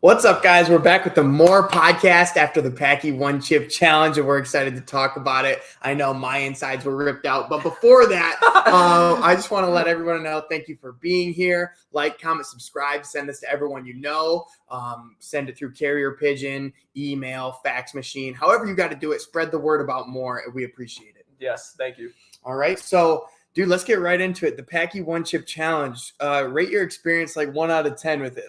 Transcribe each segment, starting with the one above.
What's up, guys? We're back with the MMMORE podcast after the Paqui One Chip Challenge, and we're excited to talk about it. I know my insides were ripped out, but before that, I just want to let everyone know thank you for being here. Like, comment, subscribe, send this to everyone you know. Send it through carrier pigeon, email, fax machine, however you got to do it. Spread the word about MMMORE. We appreciate it. Yes, thank you. All right, so dude, let's get right into it. The Paqui One Chip Challenge. Rate your experience like 1 out of 10 with it.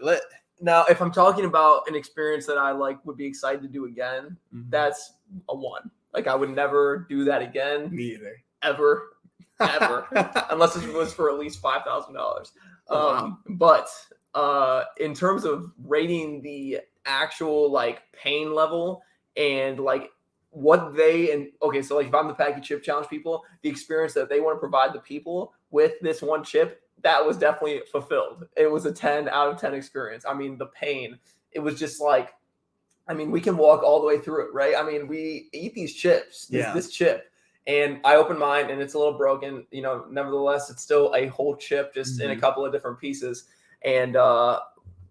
Now, if I'm talking about an experience that I would be excited to do again, that's a 1. Like, I would never do that again. Me either. Ever. Unless it was for at least $5,000. Wow. But in terms of rating the actual pain level and what so if I'm the Paqui Chip Challenge people, the experience that they want to provide the people with this one chip, that was definitely fulfilled. It was a 10 out of 10 experience. I mean, the pain, it was just we can walk all the way through it, right? I mean, we eat these chips, this chip, and I open mine and it's a little broken, nevertheless, it's still a whole chip just in a couple of different pieces. And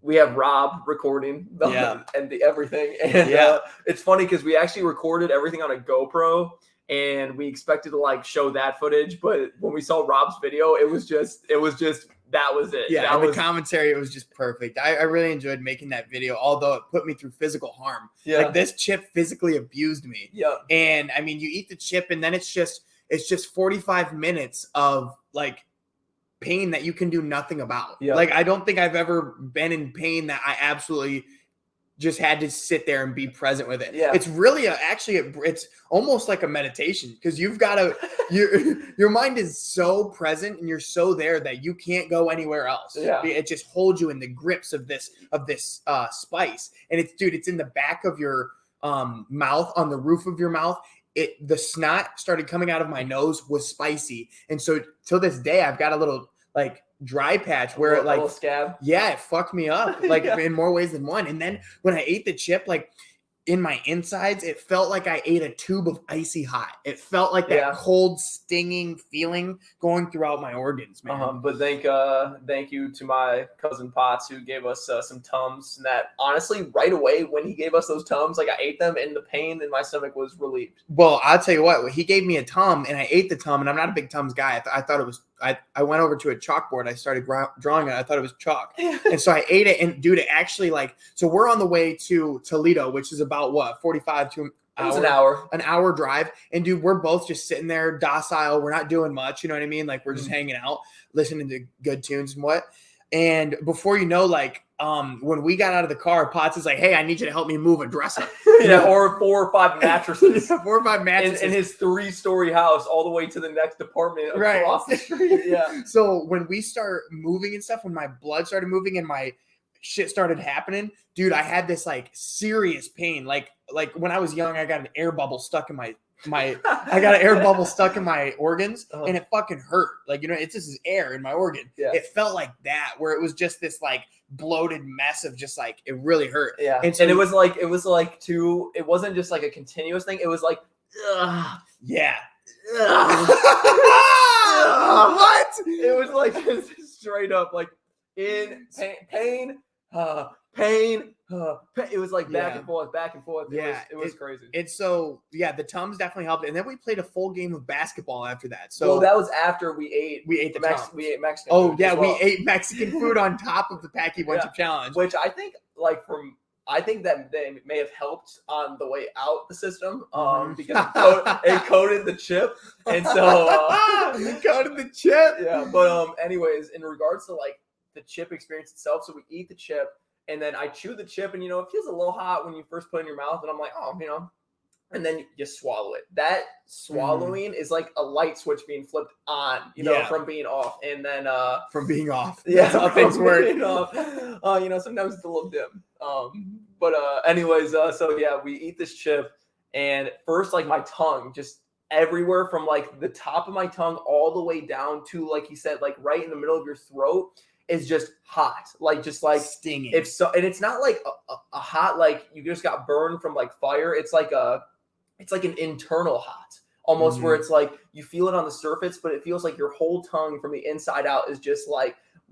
we have Rob recording everything. And it's funny because we actually recorded everything on a GoPro. And we expected to show that footage, but when we saw Rob's video, it was just that was it. Yeah, the commentary, it was just perfect. I really enjoyed making that video, although it put me through physical harm. Yeah. Like, this chip physically abused me. Yeah. And I mean, you eat the chip and then it's just 45 minutes of pain that you can do nothing about. Yeah. I don't think I've ever been in pain that I absolutely just had to sit there and be present with it. Yeah. It's really it's almost like a meditation, because you've got to, your mind is so present and you're so there that you can't go anywhere else. Yeah. It just holds you in the grips of this spice. And it's in the back of your mouth, on the roof of your mouth. The snot started coming out of my nose, was spicy. And so till this day, I've got a little dry patch where a little scab. Yeah, it fucked me up in more ways than one. And then when I ate the chip, in my insides, it felt like I ate a tube of icy hot. It felt like that cold, stinging feeling going throughout my organs, man. But thank you to my cousin Potts, who gave us some Tums. And that, honestly, right away when he gave us those Tums, I ate them and the pain in my stomach was relieved. Well, I'll tell you what, he gave me a Tum and I ate the Tum, and I'm not a big Tums guy. I thought it was, I went over to a chalkboard. I started drawing it. I thought it was chalk. And so I ate it, and dude, it actually so we're on the way to Toledo, which is about 45 to an hour drive. And dude, we're both just sitting there docile. We're not doing much. You know what I mean? We're just hanging out, listening to good tunes and what. And before you know, when we got out of the car, Potts is like, "Hey, I need you to help me move a dresser." Or 4 or 5 mattresses. 4 or 5 mattresses in his 3-story house, all the way to the next apartment across the street. Yeah. So when we start moving and stuff, when my blood started moving and my shit started happening, dude, I had this serious pain. Like when I was young, I got an air bubble stuck in my organs, and it fucking hurt. It's just air in my organ. Yeah. It felt like that, where it was just this bloated mess of just it really hurt. Yeah. And it was it wasn't just a continuous thing. It was ugh. Yeah. Ugh. What? It was just straight up in pain. Pain. It was back and forth. It was crazy. It's the Tums definitely helped. And then we played a full game of basketball after that. So that was after we ate the Tums. We ate Mexican food. Oh yeah, we ate Mexican food on top of the Paqui One Chip Challenge. Which I think I think that they may have helped on the way out the system, because it coated the chip, and so it coated the chip. Yeah, but anyways, in regards to the chip experience itself, so we eat the chip, and then I chew the chip, and it feels a little hot when you first put it in your mouth, and I'm like, and then you swallow it. That swallowing is like a light switch being flipped on, from being off, and then from being off. Yeah, that's how things work. Sometimes it's a little dim. But anyways, we eat this chip, and first my tongue just everywhere from the top of my tongue all the way down to, like you said, right in the middle of your throat is just hot, stinging. And it's not a hot you just got burned from fire. It's an internal hot, almost, where it's you feel it on the surface, but it feels like your whole tongue from the inside out is just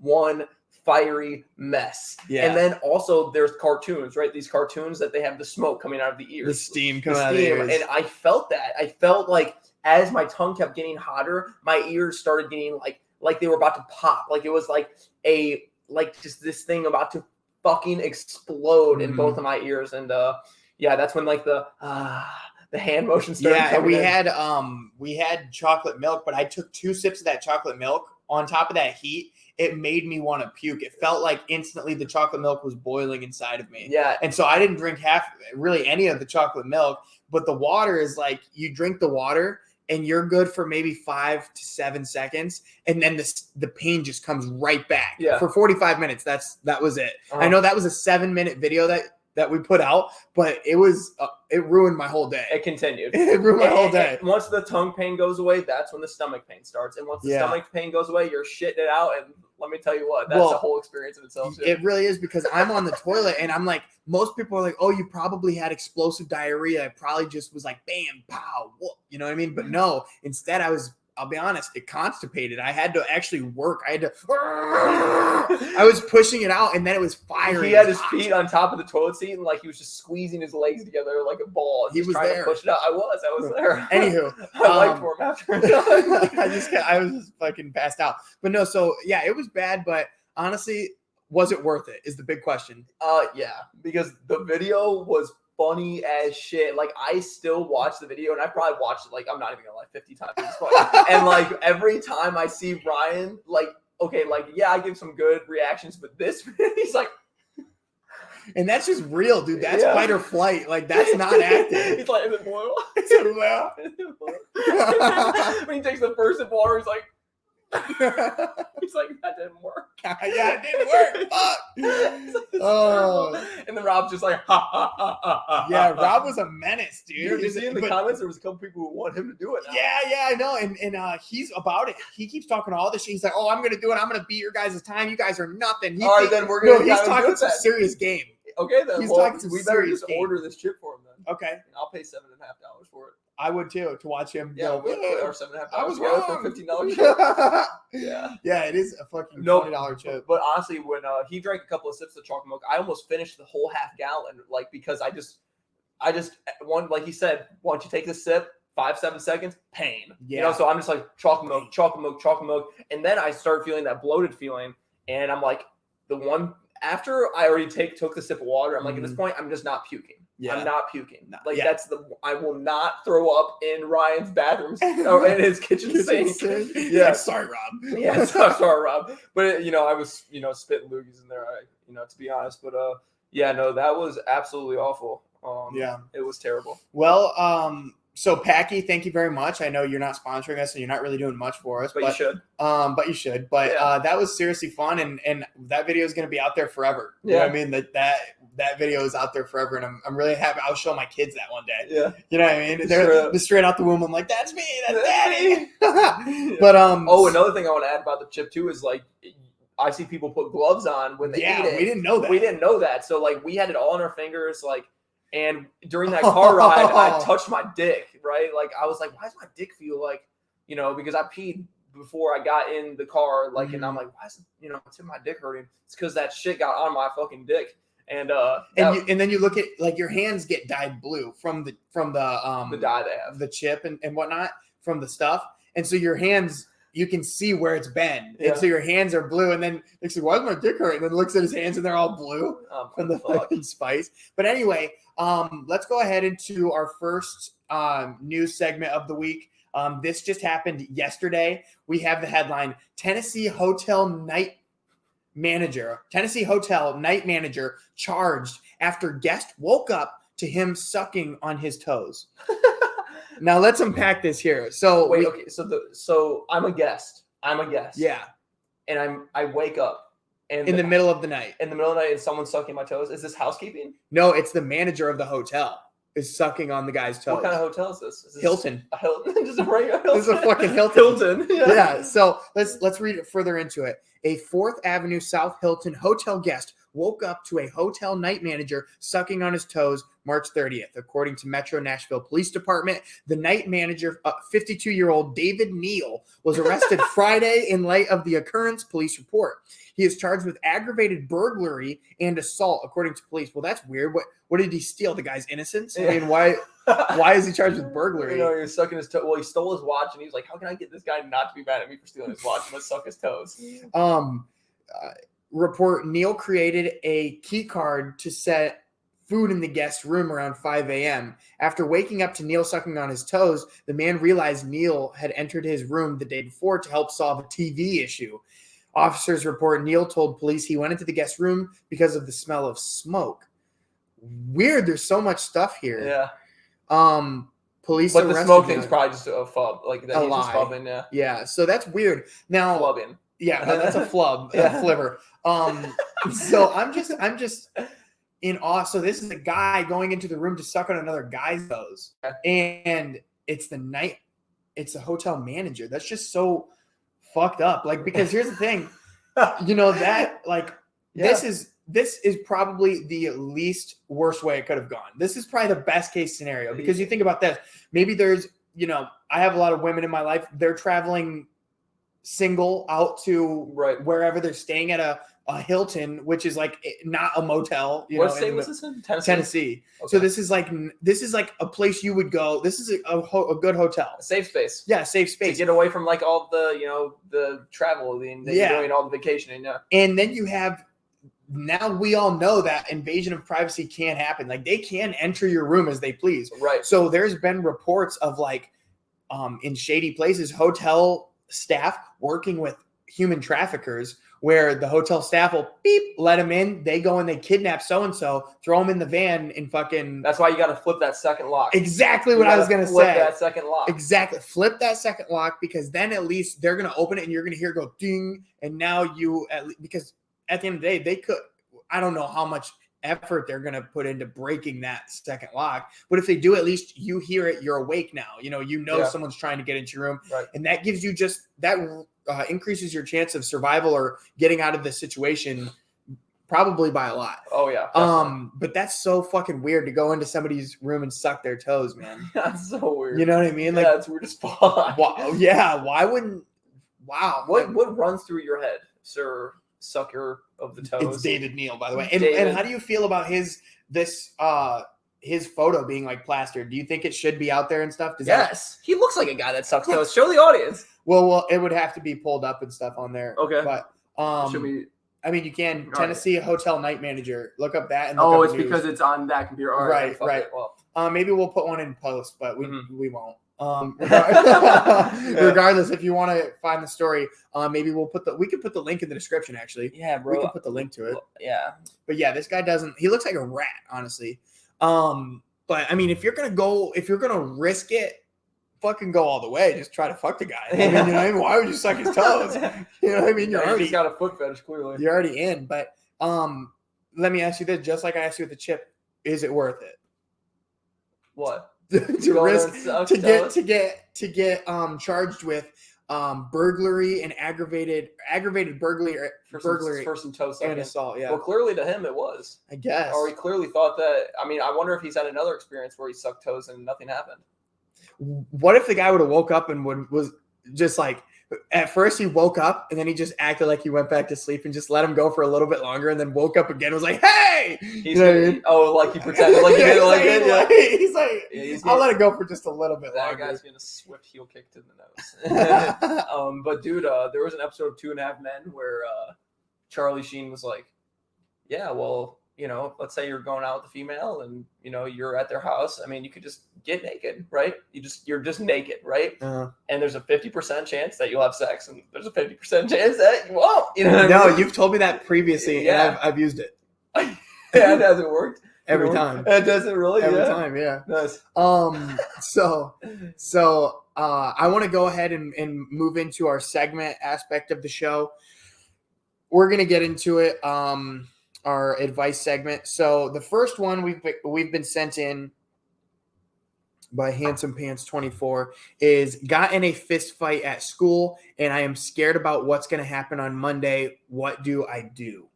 one fiery mess. Yeah. And then also there's cartoons, right? These cartoons that they have the smoke coming out of the ears. The steam coming out of the ears. And I felt that. I felt like as my tongue kept getting hotter, my ears started getting like they were about to pop. Like it was like just this thing about to fucking explode in both of my ears. And that's when like the hand motion started. Yeah, and we had chocolate milk, but I took 2 sips of that chocolate milk. On top of that heat, it made me want to puke. It felt like instantly the chocolate milk was boiling inside of me. Yeah. And so I didn't drink any of the chocolate milk, but the water is like, you drink the water and you're good for maybe 5 to 7 seconds. And then the pain just comes right back. Yeah. For 45 minutes. That was it. I know that was a 7-minute video that we put out, but it ruined my whole day. It continued. It ruined my whole day. And once the tongue pain goes away, that's when the stomach pain starts. And once the stomach pain goes away, you're shitting it out. And let me tell you what, that's a whole experience in itself. Too. It really is, because I'm on the toilet and I'm like, most people are like, oh, you probably had explosive diarrhea. It probably just was like, bam, pow, whoop. You know what I mean? But no, instead I'll be honest, it constipated. I had to actually work. I was pushing it out, and then it was fiery. He had his feet on top of the toilet seat, and like he was just squeezing his legs together like a ball. He was trying there. To push it out. I was there. Anywho, I liked for him after. I was just fucking passed out. But no, so yeah, it was bad. But honestly, was it worth it? Is the big question. Yeah, because the video was funny as shit. Like I still watch the video, and I probably watched it like, I'm not even gonna lie, 50 times at this point. And like every time I see Ryan, like, okay, like yeah, I give some good reactions, but this he's like, and that's just real, dude. That's fight or flight. Like that's not acting. He's like, is it blue? Is it blue? When he takes the first sip of water, he's like, he's like, that didn't work. Yeah, it didn't work. Fuck. Oh. And then Rob's just like, ha, ha, ha, ha, ha. Yeah, Rob was a menace, dude. You see in the comments, there was a couple people who want him to do it now. Yeah, I know. And he's about it. He keeps talking all this shit. He's like, oh, I'm going to do it. I'm going to beat your guys' time. You guys are nothing. All right, then we're going to he's talking some serious game. Okay, then. He's talking some we better serious just game. Order this chip for him then. Okay. And I'll pay $7.50 for it. I would too, to watch him. Yeah, go, we'll put our $7.50 I was wrong for $15 chip. Yeah, it is a fucking $20 chip. But honestly, when he drank a couple of sips of chocolate milk, I almost finished the whole half gallon, like because I just like he said, once you take this sip, 5-7 seconds, pain. Yeah. You know, so I'm just like chocolate milk, and then I start feeling that bloated feeling, and I'm like, the one after I already took the sip of water, I'm like, at this point, I'm just not puking. Yeah. I'm not puking. Like I will not throw up in Ryan's bathroom or in his kitchen sink. Yeah, sorry, Rob. Yeah, sorry, Rob. But I was spitting loogies in there. To be honest. But that was absolutely awful. It was terrible. Well, so Paqui, thank you very much. I know you're not sponsoring us and you're not really doing much for us, but you should. But you should. But that was seriously fun, and that video is going to be out there forever. You know what I mean? That video is out there forever, and I'm really happy. I'll show my kids that one day. Yeah. You know what I mean? They're straight out the womb. I'm like, that's me. That's daddy. But another thing I want to add about the chip too is like, I see people put gloves on when they eat it. We didn't know that. We didn't know that. So like we had it all on our fingers, like. And during that car ride, I touched my dick, right? Like, I was like, why does my dick feel like, because I peed before I got in the car, like, and I'm like, why is it, it's in my dick hurting? It's because that shit got on my fucking dick. And then you look at, like, your hands get dyed blue from the dye they have. The chip and whatnot, from the stuff. And so your hands, you can see where it's been. Yeah. And so your hands are blue. And then it's like, why is my dick hurt? And then looks at his hands and they're all blue from the fucking spice. But anyway, let's go ahead into our first news segment of the week. This just happened yesterday. We have the headline, Tennessee hotel night manager charged after guest woke up to him sucking on his toes. Now let's unpack this here. So okay. So I'm a guest. Yeah. And I wake up. And in the middle of the night. And someone's sucking my toes. Is this housekeeping? No, it's the manager of the hotel is sucking on the guy's toes. What kind of hotel is this? Hilton. A Hilton? Just a regular Hilton? This is a fucking Hilton. Yeah. So let's read it further into it. A 4th Avenue South Hilton hotel guest woke up to a hotel night manager sucking on his toes March 30th. According to Metro Nashville Police Department, the night manager, 52-year-old David Neal, was arrested Friday in light of the occurrence, police report. He is charged with aggravated burglary and assault, according to police. Well, that's weird. What did he steal? The guy's innocence? I mean, why is he charged with burglary? He was sucking his toe. Well, he stole his watch, and he was like, how can I get this guy not to be mad at me for stealing his watch? Let's suck his toes. Report Neal created a key card to set food in the guest room around 5 a.m. After waking up to Neal sucking on his toes, the man realized Neal had entered his room the day before to help solve a TV issue. Officers report Neal told police he went into the guest room because of the smell of smoke. Weird. There's so much stuff here. Yeah. Police. But the smoke thing's probably just a fub. Like that. He's just fubbing. Yeah. Yeah. So that's weird. Now. Flubbing. Yeah, that's a flub, a flivver. So I'm just in awe. So this is a guy going into the room to suck on another guy's toes, and it's the hotel manager. That's just so fucked up. Like, because here's the thing, this is probably the least worst way it could have gone. This is probably the best case scenario, because you think about this. Maybe there's, I have a lot of women in my life. They're traveling single out to wherever they're staying at a Hilton, which is like not a motel. What state was this in? Tennessee. Okay. So this is like a place you would go. This is a good hotel, a safe space. Yeah, safe space to get away from like all the the travel and you're doing, all the vacationing. Yeah, and then you have. Now we all know that invasion of privacy can happen. Like, they can enter your room as they please. Right. So there's been reports of in shady places, hotel staff working with human traffickers, where the hotel staff will let them in. They go and they kidnap so-and-so, throw them in the van and fucking. That's why you got to flip that second lock. Exactly what I was going to say. Flip that second lock. Exactly. Flip that second lock, because then at least they're going to open it and you're going to hear it go ding. And now because at the end of the day, they could, I don't know how much effort they're going to put into breaking that second lock. But if they do, at least you hear it, you're awake now. Someone's trying to get into your room. Right. And that gives you increases your chance of survival or getting out of the situation probably by a lot. Oh, yeah. Definitely. But that's so fucking weird to go into somebody's room and suck their toes, man. That's so weird. You know what I mean? Yeah, it's weird as fuck. Why wouldn't... Wow. What runs through your head, sir? Sucker of the toes. It's David Neal, by the way. And how do you feel about his photo being like plastered? Do you think it should be out there and stuff? Yes. He looks like a guy that sucks toes. Show the audience. Well, it would have to be pulled up and stuff on there. Okay. But I mean, you can. All Tennessee hotel night manager. Look up that. And it's because it's on that computer. All right. Well, maybe we'll put one in post, but we won't. Regardless, if you want to find the story, maybe we could put the link in the description. Actually, yeah, bro, we can put the link to it. Yeah, but yeah, this guy doesn't. He looks like a rat, honestly. But I mean, if you're gonna risk it, fucking go all the way. Just try to fuck the guy. I mean, you know what I mean? Why would you suck his toes? You know what I mean? He's got a foot fetish, clearly. You're already in. But let me ask you this: just like I asked you with the chip, is it worth it? What? to risk to get charged with burglary and aggravated burglary first and toe and assault. Yeah. Well, clearly to him it was. I guess. Or he clearly thought that. I mean, I wonder if he's had another experience where he sucked toes and nothing happened. What if the guy would have woke up and was just like, at first he woke up and then he just acted like he went back to sleep and just let him go for a little bit longer, and then woke up again and was like, hey! Like he pretended like he didn't like it. Yeah. He's like, I'll let it go for just a little bit longer. That guy's getting a swift heel kick to the nose. But dude, there was an episode of 2.5 Men where Charlie Sheen was like, yeah, well, let's say you're going out with a female and, you're at their house. I mean, you could just get naked, right? You're just naked, right? Uh-huh. And there's a 50% chance that you'll have sex, and there's a 50% chance that you won't. You've told me that previously, yeah. And I've used it. Yeah, it hasn't worked. Every time. It doesn't really? Every time, yeah. Nice. So I want to go ahead and move into our segment aspect of the show. We're going to get into it. Our advice segment. So the first one we've been sent in by Handsome Pants 24 is: got in a fist fight at school and I am scared about what's going to happen on Monday. What do I do?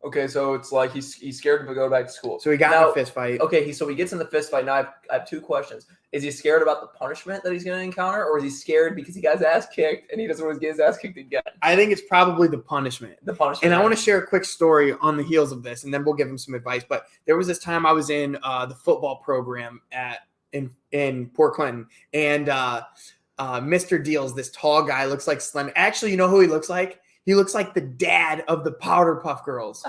Okay, so it's like he's scared to go back to school. So he got in a fist fight. Okay, so he gets in the fist fight. Now I have two questions. Is he scared about the punishment that he's going to encounter, or is he scared because he got his ass kicked and he doesn't want to get his ass kicked again? I think it's probably the punishment. The punishment. And I want to share a quick story on the heels of this, and then we'll give him some advice. But there was this time I was in the football program in Port Clinton, and Mr. Deals, this tall guy, looks like slender. Actually, you know who he looks like? He looks like the dad of the Powder Puff Girls.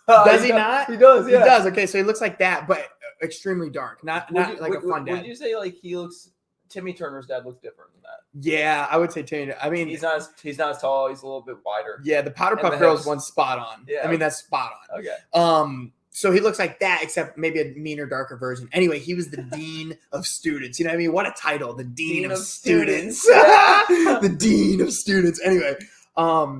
Does he not? He does, yeah. He does. Okay, so he looks like that, but extremely dark. Not like a fun dad. Would you say like he looks? Timmy Turner's dad looks different than that. Yeah, I would say Timmy. I mean, he's not as tall. He's a little bit wider. Yeah, the Powder Puff Girls one's spot on. Yeah, I mean that's spot on. Okay. So he looks like that, except maybe a meaner, darker version. Anyway, he was the dean of students. You know what I mean? What a title, the dean of students. The dean of students. Anyway.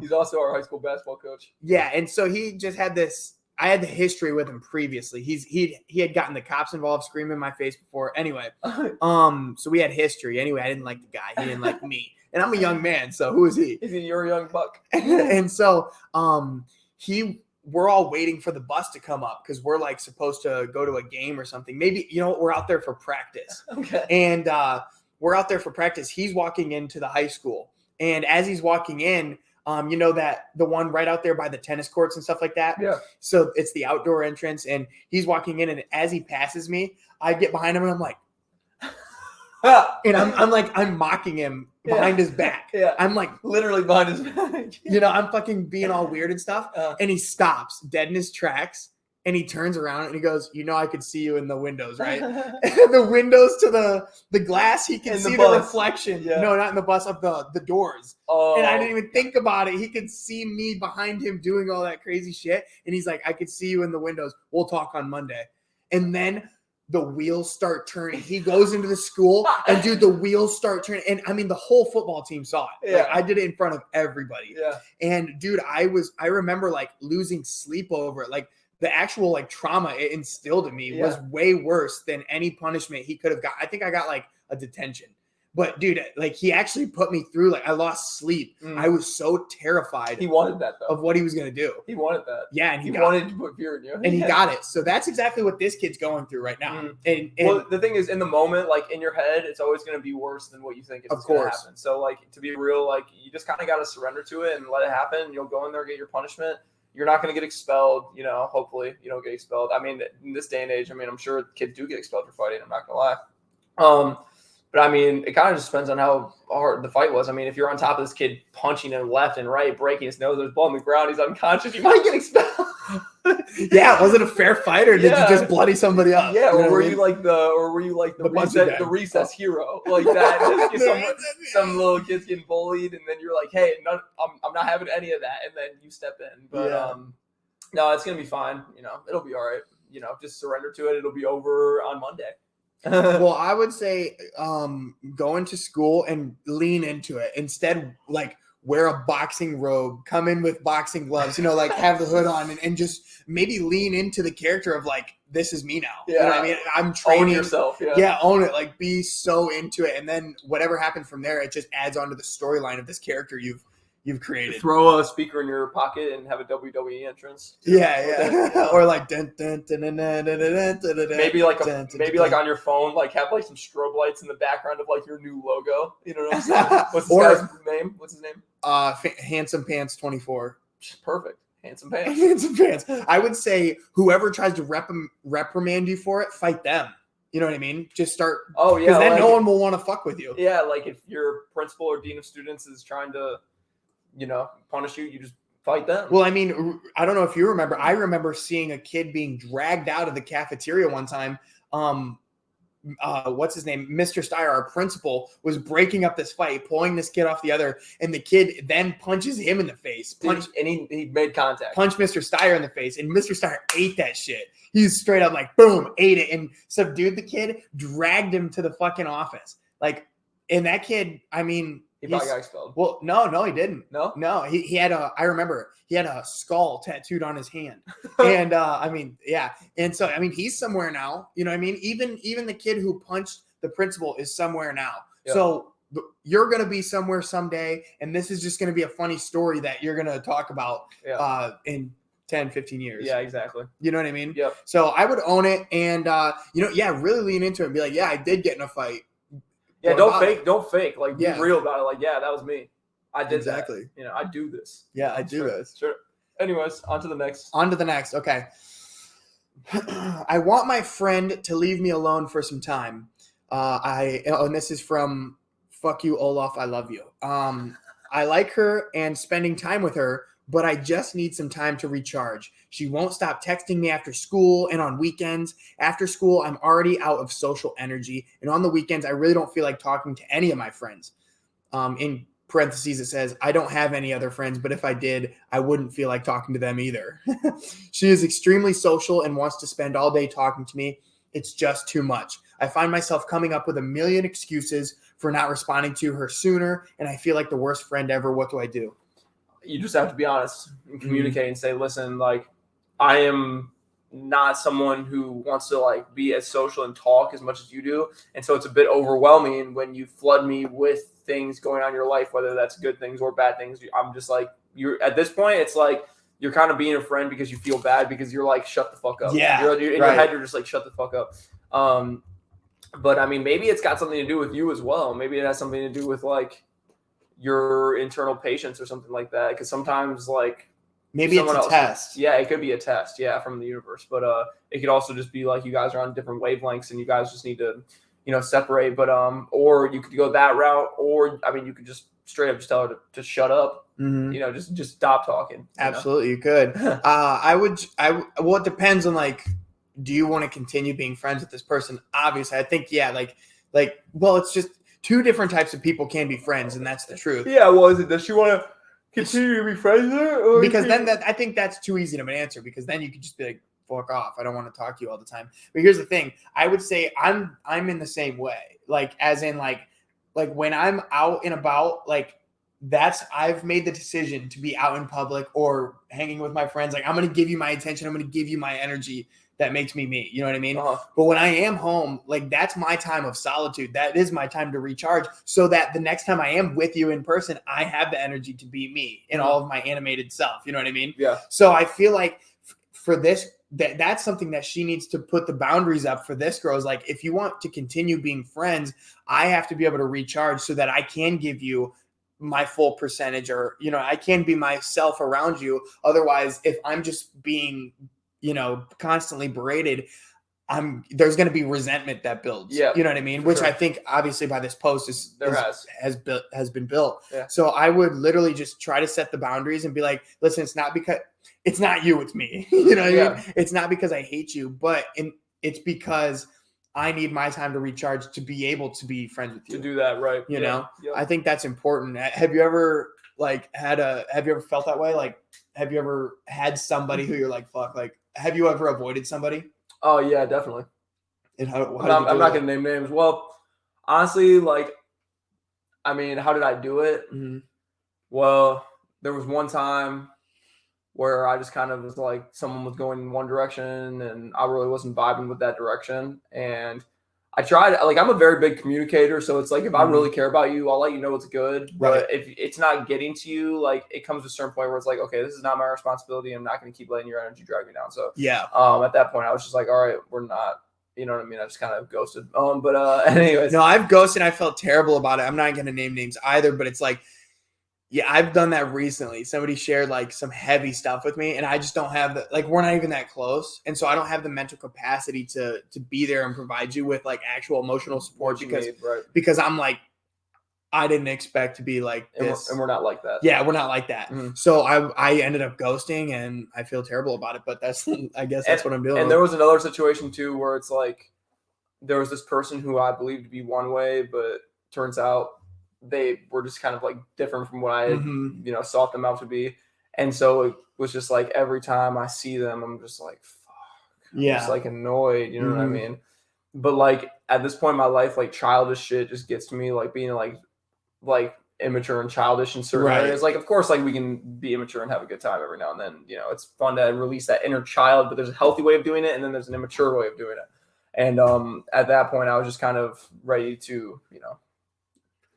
He's also our high school basketball coach. Yeah, and so he just had this. I had the history with him previously. He had gotten the cops involved, screaming in my face before. Anyway, so we had history. Anyway, I didn't like the guy. He didn't like me, and I'm a young man. So who is he? Is he your young buck? And so we're all waiting for the bus to come up because we're like supposed to go to a game or something. Maybe we're out there for practice. Okay. And we're out there for practice. He's walking into the high school. And as he's walking in, that the one right out there by the tennis courts and stuff like that. Yeah. So it's the outdoor entrance, and he's walking in, and as he passes me, I get behind him, and I'm like, and I'm mocking him behind his back. Yeah. I'm like literally behind his back. I'm fucking being all weird and stuff. And he stops dead in his tracks. And he turns around and he goes, I could see you in the windows, right? And the windows to the glass, he can see the reflection. Yeah. No, not in the bus, of the doors. Oh. And I didn't even think about it. He could see me behind him doing all that crazy shit. And he's like, I could see you in the windows. We'll talk on Monday. And then the wheels start turning. He goes into the school and dude, the wheels start turning. And I mean, the whole football team saw it. Yeah. Like, I did it in front of everybody. Yeah. And dude, I remember like losing sleep over it. Like, the actual like trauma it instilled in me was way worse than any punishment he could have got. I think I got like a detention, but dude, like he actually put me through. Like I lost sleep. I was so terrified. He wanted that though. Of what he was gonna do. He wanted that. Yeah, and he wanted to put fear in you, and he got it. So that's exactly what this kid's going through right now. And well, the thing is, in the moment, like in your head, it's always gonna be worse than what you think is gonna happen. So like to be real, like you just kind of got to surrender to it and let it happen. You'll go in there, get your punishment. You're not going to get expelled, hopefully you don't get expelled. I mean, in this day and age, I'm sure kids do get expelled for fighting. I'm not going to lie. But I mean, it kind of just depends on how hard the fight was. I mean, if you're on top of this kid punching him left and right, breaking his nose, there's blood on the ground, he's unconscious, you might get expelled. Yeah, was it a fair fight or did you just bloody somebody up? Yeah, or were you like the recess hero like that? Just some little kids getting bullied, and then you're like, hey, I'm not having any of that, and then you step in. But no, it's gonna be fine. It'll be all right. Just surrender to it. It'll be over on Monday. Well, I would say go into school and lean into it. Instead, like wear a boxing robe, come in with boxing gloves, like have the hood on and just maybe lean into the character of like, this is me now. Yeah. You know what I mean? I'm training. Own yourself. Yeah, own it. Like be so into it. And then whatever happens from there, it just adds on to the storyline of this character you've created. Throw a speaker in your pocket and have a WWE entrance. Yeah. Or like maybe like on your phone, like have like some strobe lights in the background of like your new logo. You know what I'm saying? What's this guy's name? What's his name? Handsome Pants 24. Perfect. Handsome Pants. Handsome Pants. I would say whoever tries to reprimand you for it, fight them. You know what I mean? Just start. Oh yeah. Because then no one will want to fuck with you. Yeah, like if your principal or dean of students is trying to punish you, you just fight them. Well, I mean, I don't know if you remember. I remember seeing a kid being dragged out of the cafeteria one time. What's his name? Mr. Steyer, our principal, was breaking up this fight, pulling this kid off the other, and the kid then punches him in the face. And he made contact. Punched Mr. Steyer in the face, and Mr. Steyer ate that shit. He's straight up like, boom, ate it, and subdued the kid, dragged him to the fucking office. Like, and that kid, I mean, he probably got expelled. Well, no, he didn't. No. He had I remember he had a skull tattooed on his hand, and I mean, yeah, and so I mean, he's somewhere now. You know what I mean? Even the kid who punched the principal is somewhere now. Yep. So you're gonna be somewhere someday, and this is just gonna be a funny story that you're gonna talk about in 10, 15 years. Yeah, exactly. You know what I mean? Yep. So I would own it and, really lean into it and be like, yeah, I did get in a fight. Yeah, don't fake. Like, be real about it. Like, yeah, that was me. I did exactly. that. I do this. Yeah, I do this. Sure. Anyways, on to the next. Okay. I want my friend to leave me alone for some time. And this is from Fuck You, Olaf, I love you. I like her and spending time with her, but I just need some time to recharge. She won't stop texting me after school and on weekends. After school, I'm already out of social energy. And on the weekends, I really don't feel like talking to any of my friends. In parentheses, it says, I don't have any other friends, but if I did, I wouldn't feel like talking to them either. She is extremely social and wants to spend all day talking to me. It's just too much. I find myself coming up with a million excuses for not responding to her sooner, and I feel like the worst friend ever. What do I do? You just have to be honest and communicate and say, listen, like, I am not someone who wants to like be as social and talk as much as you do. And so it's a bit overwhelming when you flood me with things going on in your life, whether that's good things or bad things. I'm just like, you're at this point, it's like you're kind of being a friend because you feel bad because you're like, shut the fuck up. Yeah. You're in your head, you're just like, shut the fuck up. But I mean, maybe it's got something to do with you as well. Maybe it has something to do with like your internal patience or something like that. Because sometimes like, maybe it's a test. Yeah, it could be a test. Yeah, from the universe. But it could also just be like you guys are on different wavelengths and you guys just need to, separate. But or you could go that route, or I mean, you could just straight up just tell her to shut up. Mm-hmm. Just stop talking. Absolutely, you could. Well, it depends on like, do you want to continue being friends with this person? Obviously, I think well, it's just two different types of people can be friends, and that's the truth. Yeah. Well, does she want to continue to be friends with her? Because then I think that's too easy of an answer, because then you could just be like, fuck off. I don't want to talk to you all the time. But here's the thing. I would say I'm in the same way. Like, as in like when I'm out and about, like I've made the decision to be out in public or hanging with my friends. Like, I'm going to give you my attention. I'm going to give you my energy. That makes me me. You know what I mean? Uh-huh. But when I am home, like, that's my time of solitude. That is my time to recharge, so that the next time I am with you in person, I have the energy to be me in all of my animated self. You know what I mean? Yeah. So I feel like for this, that's something that she needs to put the boundaries up for this girl. Is like, if you want to continue being friends, I have to be able to recharge so that I can give you my full percentage, or, I can be myself around you. Otherwise, if I'm just being constantly berated, there's going to be resentment that builds. Yeah, you know what I mean? Which sure. I think obviously by this post has been built. Yeah. So I would literally just try to set the boundaries and be like, listen, it's not because it's not you, it's me. You know what I mean? It's not because I hate you, but it's because I need my time to recharge to be able to be friends with you. To do that, right? You know, I think that's important. Have you ever felt that way? Like, have you ever had somebody who you're like, fuck, like, have you ever avoided somebody? Oh yeah, definitely. And how I'm not gonna name names. Well, honestly, like, I mean, how did I do it? Mm-hmm. Well, there was one time where I just kind of was like, someone was going in one direction and I really wasn't vibing with that direction. And I tried, like, I'm a very big communicator. So it's like, if I really care about you, I'll let you know it's good. Right. But if it's not getting to you, like, it comes to a certain point where it's like, okay, this is not my responsibility. I'm not going to keep letting your energy drag me down. So yeah, at that point I was just like, all right, we're not, you know what I mean? I just kind of ghosted. But anyways. No, I've ghosted. I felt terrible about it. I'm not going to name names either, but it's like, yeah, I've done that recently. Somebody shared like some heavy stuff with me, and I just don't have we're not even that close. And so I don't have the mental capacity to be there and provide you with like actual emotional support because I'm like, I didn't expect to be like this. And we're not like that. Yeah, we're not like that. Mm-hmm. So I ended up ghosting, and I feel terrible about it, but I guess that's what I'm doing. And there was another situation too, where it's like, there was this person who I believed to be one way, but turns out they were just kind of like different from what I had, sought them out to be. And so it was just like, every time I see them, I'm just like, fuck. Yeah. I'm just like annoyed, you know what I mean? But like at this point in my life, like childish shit just gets to me, like being like immature and childish in certain areas. Like, of course, like we can be immature and have a good time every now and then. It's fun to release that inner child, but there's a healthy way of doing it, and then there's an immature way of doing it. And at that point, I was just kind of ready to,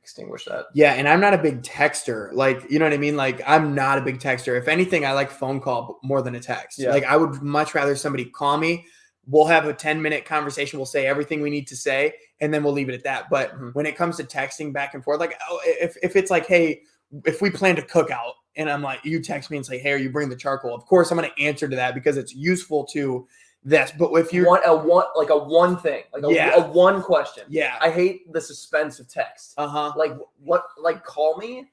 extinguish that. Yeah, and I'm not a big texter. Like, you know what I mean? Like, I'm not a big texter. If anything, I like phone call more than a text. Yeah. Like, I would much rather somebody call me. We'll have a 10-minute conversation. We'll say everything we need to say, and then we'll leave it at that. But when it comes to texting back and forth, like, if it's like, hey, if we plan to cook out, and I'm like, you text me and say, hey, are you bringing the charcoal? Of course, I'm going to answer to that because it's useful to this. But if you want a one thing, like a one question. Yeah. I hate the suspense of text. Like call me.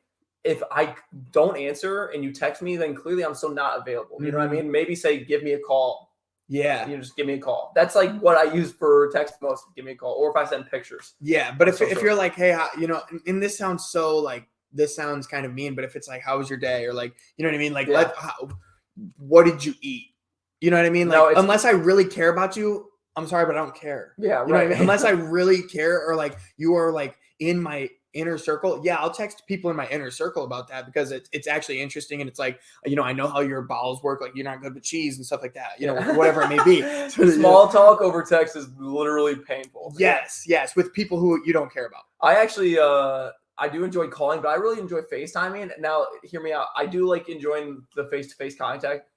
If I don't answer and you text me, then clearly I'm still not available. You know what I mean? Maybe say, give me a call. Yeah. You know, just give me a call. That's like what I use for text most. Give me a call. Or if I send pictures. Yeah. But if you're like, hey, you know, and this sounds so like, this sounds kind of mean, but if it's like, how was your day? Or like, you know what I mean? Like, what did you eat? You know what I mean? Like, unless I really care about you, I'm sorry, but I don't care. Yeah, you know what I mean? Unless I really care, or like you are like in my inner circle. Yeah, I'll text people in my inner circle about that because it's actually interesting, and it's like, you know, I know how your bowels work. Like, you're not good with cheese and stuff like that. You know, whatever it may be. Small talk over text is literally painful. Yes, with people who you don't care about. I actually I do enjoy calling, but I really enjoy FaceTiming. Now, hear me out. I do like enjoying the face-to-face contact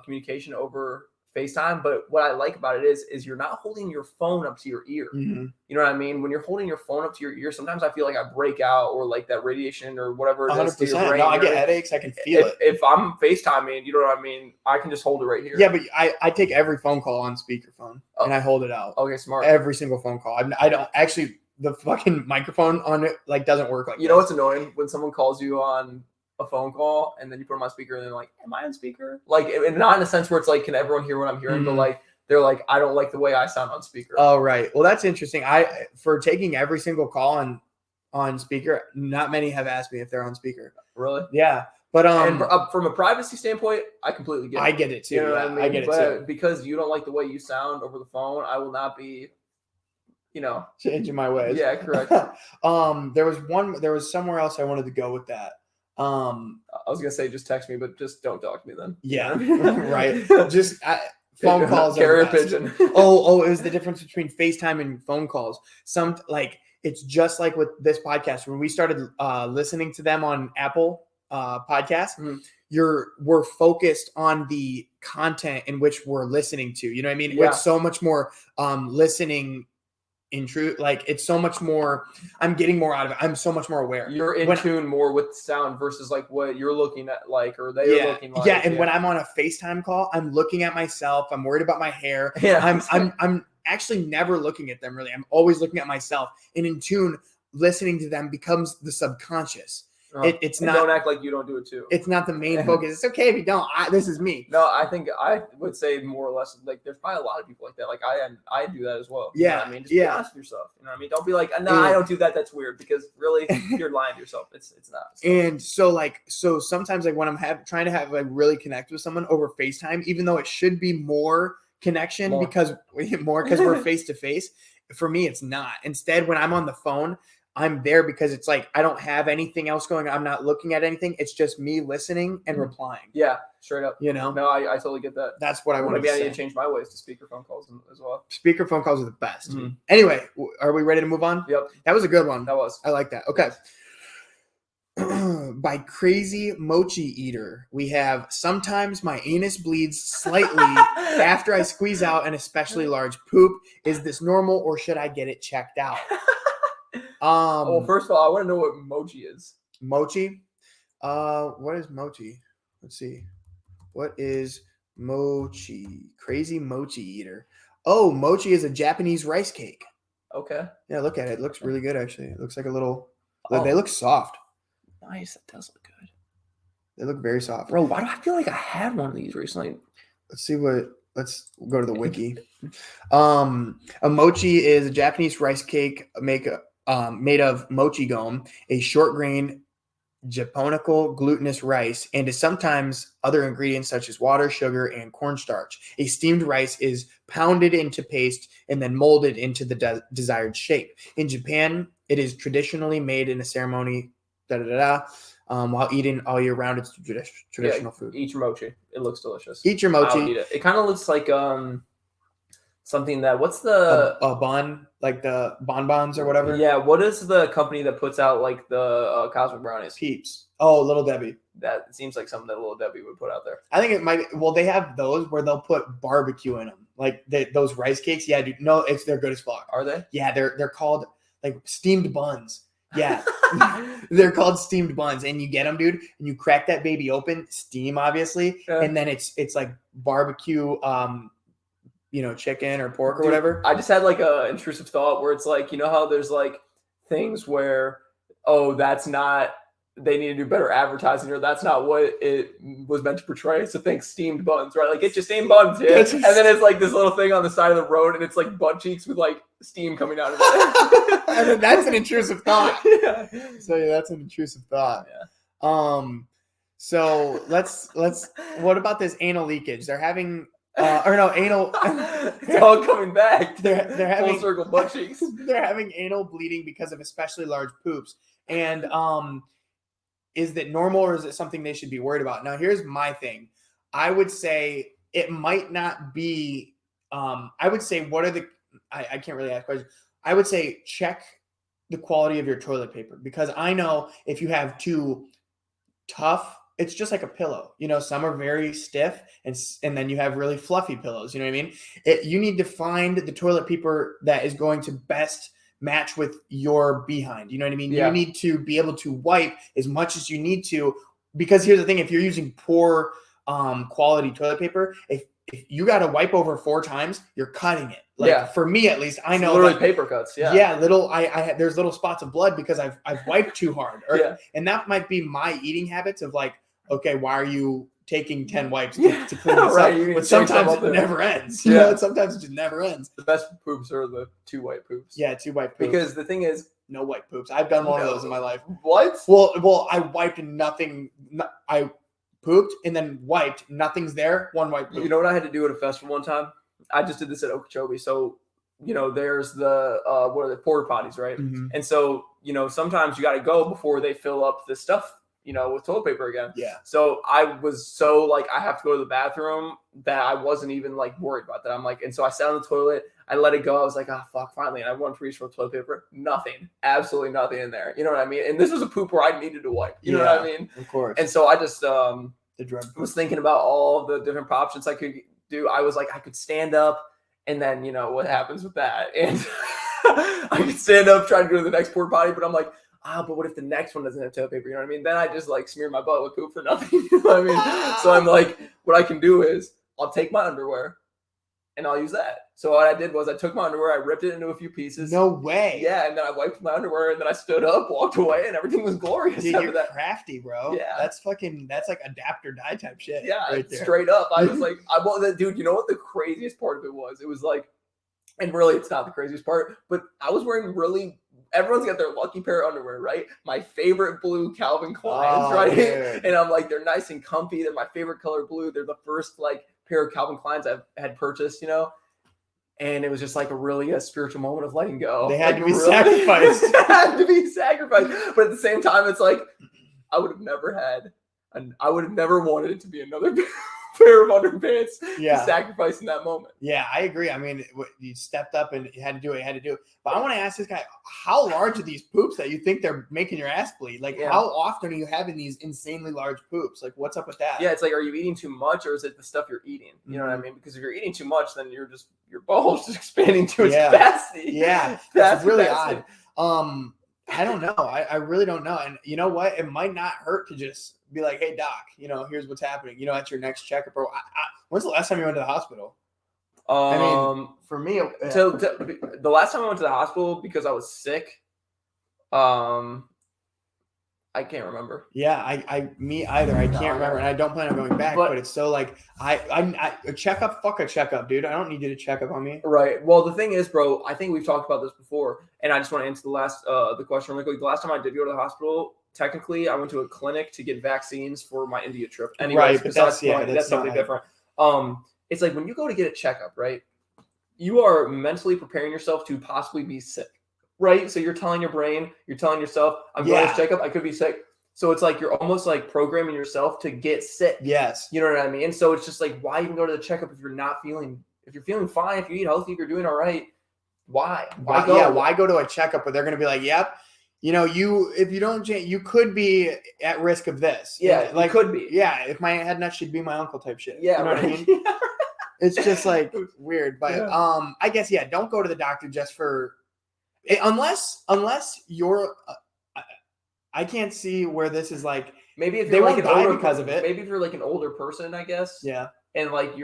communication over FaceTime, but what I like about it is you're not holding your phone up to your ear. You know what I mean? When you're holding your phone up to your ear, sometimes I feel like I break out, or like that radiation or whatever it is to your brain. No, I get headaches. I can feel it. If I'm FaceTiming, you know what I mean? I can just hold it right here. Yeah, but I take every phone call on speakerphone and I hold it out. Okay, smart. Every single phone call. I don't actually. The fucking microphone on it like doesn't work like you know what's annoying when someone calls you on a phone call and then you put them on speaker and they're like, am I on speaker? Like, and not in a sense where it's like, can everyone hear what I'm hearing? But like, they're like, I don't like the way I sound on speaker. Oh, right. Well, that's interesting. For taking every single call on speaker, not many have asked me if they're on speaker. Really? Yeah. But and from a privacy standpoint, I completely get it. I get it too. You know what I mean? I get it too. Because you don't like the way you sound over the phone, I will not be, you know, changing my ways. Yeah, correct. There was somewhere else I wanted to go with that. I was gonna say just text me, but just don't talk to me then. Yeah, right. Just phone calls. Carrier pigeon. It was the difference between FaceTime and phone calls. It's just like with this podcast. When we started listening to them on Apple Podcasts, we're focused on the content in which we're listening to. You know what I mean? Yeah. It's so much more listening. In truth, like it's so much more. I'm getting more out of it. I'm so much more aware. You're in tune more with sound versus like what you're looking at, like, or they're looking like. Yeah, and when I'm on a FaceTime call, I'm looking at myself. I'm worried about my hair. Yeah, I'm actually never looking at them really. I'm always looking at myself. And in tune, listening to them becomes the subconscious. It's not. Don't act like you don't do it too. It's not the main focus. It's okay if you don't. This is me. No, I think I would say more or less like there's probably a lot of people like that. Like I do that as well. Yeah. You know what I mean, just be honest with yourself. You know what I mean? Don't be like, no, I don't do that. That's weird, because really you're lying to yourself. It's not. And so sometimes like when I'm trying to have like really connect with someone over FaceTime, even though it should be more connection because we're face to face. For me, it's not. Instead, when I'm on the phone, I'm there because it's like I don't have anything else going on. I'm not looking at anything. It's just me listening and replying. Yeah, straight up. You know? No, I totally get that. That's what I want to say. Maybe I need to change my ways to speakerphone calls as well. Speakerphone calls are the best. Anyway, are we ready to move on? Yep. That was a good one. That was. I like that. Okay. By Crazy Mochi Eater, we have sometimes my anus bleeds slightly after I squeeze out an especially large poop. Is this normal or should I get it checked out? Well, first of all, I want to know what mochi is. Mochi? What is mochi? Let's see. What is mochi? Crazy Mochi Eater. Oh, mochi is a Japanese rice cake. Okay. Yeah, look at it. It looks really good, actually. It looks like a little... They look soft. Nice. That does look good. They look very soft. Bro, why do I feel like I had one of these recently? Let's go to the wiki. A mochi is a Japanese rice cake made of mochi gome, a short grain Japonical glutinous rice, and is sometimes other ingredients such as water, sugar, and cornstarch. A steamed rice is pounded into paste and then molded into the desired shape. In Japan, it is traditionally made in a ceremony, while eaten all year round. It's traditional food. Eat your mochi. It looks delicious. Eat your mochi. I'll eat it. It kind of looks like something that what's the a bun, like the bonbons or whatever. Yeah, what is the company that puts out like the cosmic brownies? Peeps. Oh, Little Debbie. That seems like something that Little Debbie would put out there. I think it might. Well, they have those where they'll put barbecue in them, like those rice cakes. Yeah, dude. No, they're good as fuck. Are they? Yeah, they're called like steamed buns. Yeah, they're called steamed buns, and you get them, dude. And you crack that baby open, steam obviously, and then it's like barbecue, chicken or pork or whatever. I just had like a intrusive thought where it's like, you know how there's like things where, oh, that's not. They need to do better advertising, or that's not what it was meant to portray. So think steamed buns, right? Like get your steamed buns, yeah. And then it's like this little thing on the side of the road, and it's like butt cheeks with like steam coming out of it. And that's an intrusive thought. Yeah. So yeah, that's an intrusive thought. Yeah. So let's. What about this anal leakage? They're having. Anal. It's all coming back. They're having full circle butt cheeks. They're having anal bleeding because of especially large poops. And is that normal, or is it something they should be worried about? Now, here's my thing. I would say it might not be. I would say what are the? I can't really ask questions. I would say check the quality of your toilet paper, because I know if you have too tough. It's just like a pillow, some are very stiff and then you have really fluffy pillows. You know what I mean? You need to find the toilet paper that is going to best match with your behind. You know what I mean? Yeah. You need to be able to wipe as much as you need to, because here's the thing. If you're using poor quality toilet paper, if you got to wipe over 4 times, you're cutting it. Like for me, at least, I know literally paper cuts. Yeah. Yeah. There's little spots of blood because I've wiped too hard. And that might be my eating habits of like, okay, why are you taking 10 wipes to clean this up? But sometimes it never ends. Sometimes it just never ends. The best poops are the 2 white poops. Yeah, 2 white poops. Because the thing is, no white poops. I've done one of those in my life. What? Well, I wiped nothing. I pooped and then wiped. Nothing's there. 1 white poop. You know what I had to do at a festival one time? I just did this at Okeechobee. So, there's the what are the porta potties, right? Mm-hmm. And so, sometimes you got to go before they fill up the stuff, with toilet paper again. Yeah. So I was so like, I have to go to the bathroom that I wasn't even like worried about that. I'm like, and so I sat on the toilet, I let it go. I was like, fuck, finally. And I went to reach for toilet paper. Nothing, absolutely nothing in there. You know what I mean? And this was a poop where I needed to wipe. You know what I mean? Of course. And so I just was thinking about all the different options I could do. I was like, I could stand up, and then, what happens with that? And I could stand up, try to go to the next porta potty, but I'm like, but what if the next one doesn't have toilet paper? You know what I mean? Then I just like smear my butt with poop for nothing. You know what I mean? So I'm like, what I can do is I'll take my underwear and I'll use that. So what I did was I took my underwear, I ripped it into a few pieces. No way. Yeah, and then I wiped my underwear, and then I stood up, walked away, and everything was glorious. Dude, you're crafty, bro. Yeah. That's like adapt or die type shit. Yeah, right there. Straight up. I was like, dude, you know what the craziest part of it was? It was like, and really it's not the craziest part, but I was wearing everyone's got their lucky pair of underwear, right? My favorite blue Calvin Kleins, right? Dude. And I'm like, they're nice and comfy. They're my favorite color blue. They're the first like pair of Calvin Kleins I've had purchased, And it was just like a spiritual moment of letting go. They had to be sacrificed. They had to be sacrificed. But at the same time, it's like, I would have never wanted it to be another pair of underpants to sacrifice in that moment. Yeah, I agree. I mean, you stepped up and you had to do what you had to do. But I want to ask this guy, how large are these poops that you think they're making your ass bleed? Like, how often are you having these insanely large poops? Like, what's up with that? Yeah, it's like, are you eating too much, or is it the stuff you're eating? You know what I mean? Because if you're eating too much, then your bowel's just expanding to its capacity. Yeah, that's really odd. I don't know. I really don't know. And you know what? It might not hurt to just be like, hey, doc, here's what's happening. At your next checkup. Or when's the last time you went to the hospital? I mean, for me, the last time I went to the hospital because I was sick, I can't remember. Yeah, me either. I can't remember, and I don't plan on going back. But it's so like a checkup. Fuck a checkup, dude. I don't need you to check up on me. Right. Well, the thing is, bro, I think we've talked about this before, and I just want to answer the question really quick. The last time I did go to the hospital, technically, I went to a clinic to get vaccines for my India trip. Anyways, right, but that's something different. It's like when you go to get a checkup, right? You are mentally preparing yourself to possibly be sick. Right. So you're telling your brain, you're telling yourself, I'm going to checkup. I could be sick. So it's like, you're almost like programming yourself to get sick. Yes. You know what I mean? So it's just like, why even go to the checkup if you're not feeling if you're feeling fine, if you eat healthy, if you're doing all right, why go? Yeah, why go to a checkup where they're going to be like, yep, if you don't change, you could be at risk of this. Yeah, like could be. Yeah, if my head nut should be my uncle type shit. Yeah, you know right. what I mean? It's just like weird, but I guess don't go to the doctor just for unless you're. I can't see where this is like. Maybe if they you're won't like an older because of it. Maybe if you're like an older person, I guess. Yeah. And like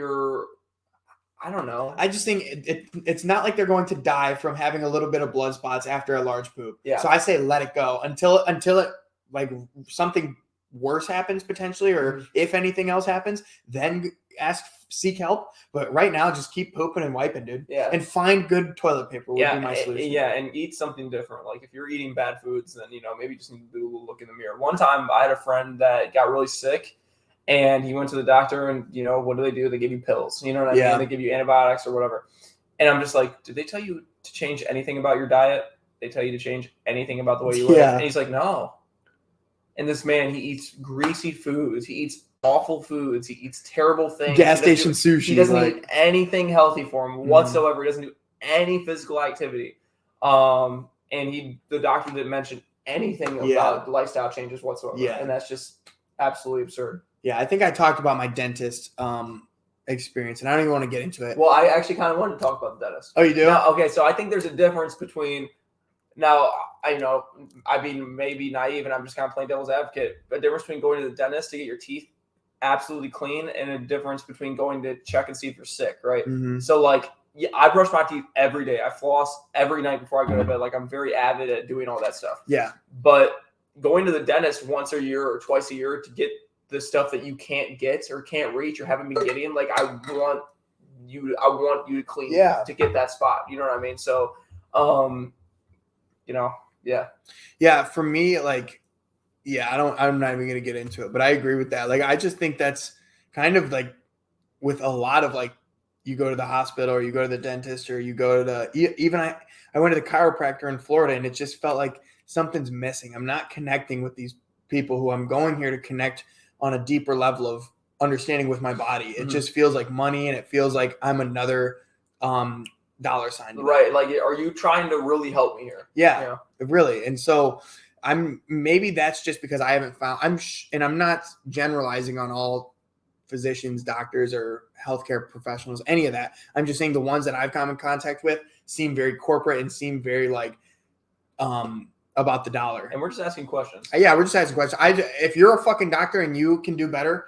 I don't know. I just think it's not like they're going to die from having a little bit of blood spots after a large poop. Yeah. So I say let it go until it like something worse happens potentially, or if anything else happens, then seek help. But right now, just keep pooping and wiping, dude. Yeah. And find good toilet paper would be my solution. Yeah, and eat something different. Like if you're eating bad foods, then maybe you just need to do a little look in the mirror. One time, I had a friend that got really sick. And he went to the doctor, and what do? They give you pills. You know what I mean? They give you antibiotics or whatever. And I'm just like, did they tell you to change anything about your diet? They tell you to change anything about the way you live? And he's like, no. And this man, he eats greasy foods. He eats awful foods. He eats terrible things. Gas station sushi. He doesn't eat anything healthy for him whatsoever. He doesn't do any physical activity. And the doctor didn't mention anything about lifestyle changes whatsoever. Yeah. And that's just absolutely absurd. Yeah, I think I talked about my dentist experience, and I don't even want to get into it. Well, I actually kind of wanted to talk about the dentist. Oh, you do? Now, okay, so I think there's a difference between now. I'd be maybe naive, and I'm just kind of playing devil's advocate. A difference between going to the dentist to get your teeth absolutely clean, and a difference between going to check and see if you're sick, right? Mm-hmm. So, like, I brush my teeth every day. I floss every night before I go to bed. Like, I'm very avid at doing all that stuff. Yeah. But going to the dentist once a year or twice a year to get the stuff that you can't get or can't reach or haven't been getting, like I want you to clean to get that spot. You know what I mean? So, yeah. For me, like, I'm not even gonna get into it, but I agree with that. Like, I just think that's kind of like with a lot of like, you go to the hospital or you go to the dentist or you go to even I went to the chiropractor in Florida, and it just felt like something's missing. I'm not connecting with these people who I'm going here to connect on a deeper level of understanding with my body. It just feels like money, and it feels like I'm another dollar sign. Right. Like, are you trying to really help me here? Yeah. Really. And so maybe that's just because I haven't found, and I'm not generalizing on all physicians, doctors, or healthcare professionals, any of that. I'm just saying the ones that I've come in contact with seem very corporate and seem very like, about the dollar. And we're just asking questions. Yeah, we're just asking questions. If you're a fucking doctor and you can do better,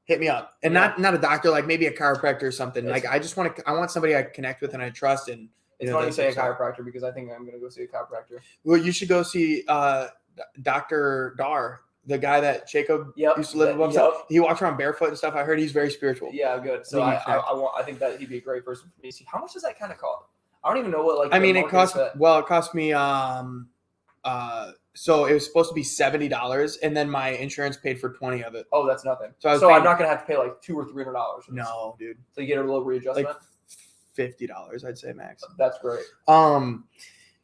hit me up. And not a doctor, like maybe a chiropractor or something. Like I want somebody I connect with and I trust. And it's funny you say a chiropractor because I think I'm going to go see a chiropractor. Well, you should go see Dr. Dar, the guy that Jacob used to live above. He walks around barefoot and stuff. I heard he's very spiritual. Yeah, good. So I think that he'd be a great person for me to see. How much does that kind of cost? I don't even know what it cost me so it was supposed to be $70, and then my insurance paid for 20 of it. Oh, that's nothing. So I'm not gonna have to pay like $200 or $300. No, dude. So you get a little readjustment. Like $50, I'd say max. That's great.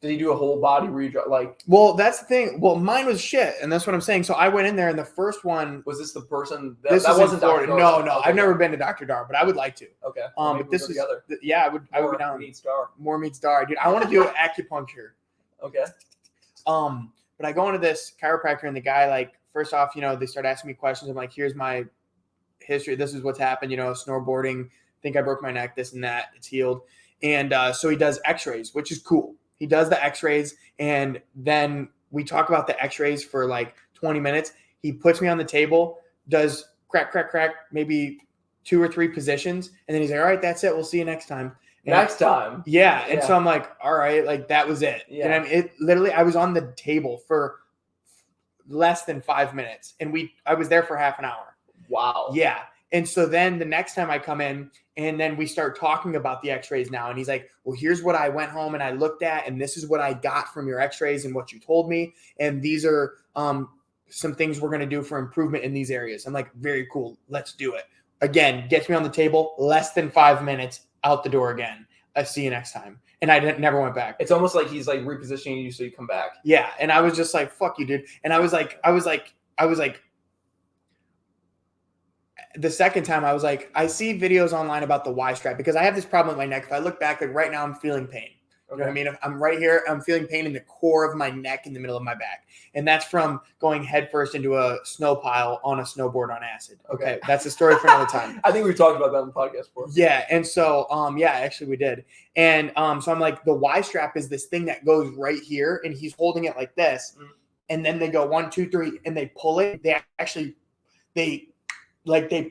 Did he do a whole body readjust? Well, that's the thing. Well, mine was shit, and that's what I'm saying. So I went in there, and the first one was this the person that wasn't Florida. No, okay. I've never been to Dr. Dar, but I would like to. Okay. But this is I would be down. More meets Dar, dude. I want to do acupuncture. Okay. But I go into this chiropractor, and the guy, like, first off, they start asking me questions. I'm like, here's my history. This is what's happened, snowboarding. Think I broke my neck, this and that. It's healed. And so he does x-rays, which is cool. He does the x-rays, and then we talk about the x-rays for like 20 minutes. He puts me on the table, does crack, maybe 2 or 3 positions. And then he's like, all right, that's it. We'll see you next time. Next time. Yeah. And so I'm like, all right, like that was it. Yeah. And I mean, it literally, I was on the table for less than 5 minutes, and I was there for half an hour. Wow. Yeah. And so then the next time I come in, and then we start talking about the x-rays now. And he's like, well, here's what I went home and I looked at, and this is what I got from your x-rays and what you told me. And these are some things we're going to do for improvement in these areas. I'm like, very cool. Let's do it. Again, gets me on the table, less than 5 minutes, out the door again. I see you next time. And I never went back. It's almost like he's like repositioning you so you come back. Yeah. And I was just like, fuck you, dude. And I was like, the second time I was like, I see videos online about the Y strap because I have this problem with my neck. If I look back, like right now I'm feeling pain. You know what I mean? If I'm right here, I'm feeling pain in the core of my neck in the middle of my back. And that's from going headfirst into a snow pile on a snowboard on acid. Okay. That's a story for another time. I think we've talked about that on the podcast before. Yeah. And so, actually we did. And so I'm like, the Y strap is this thing that goes right here and he's holding it like this. Mm-hmm. And then they go 1, 2, 3, and they pull it. They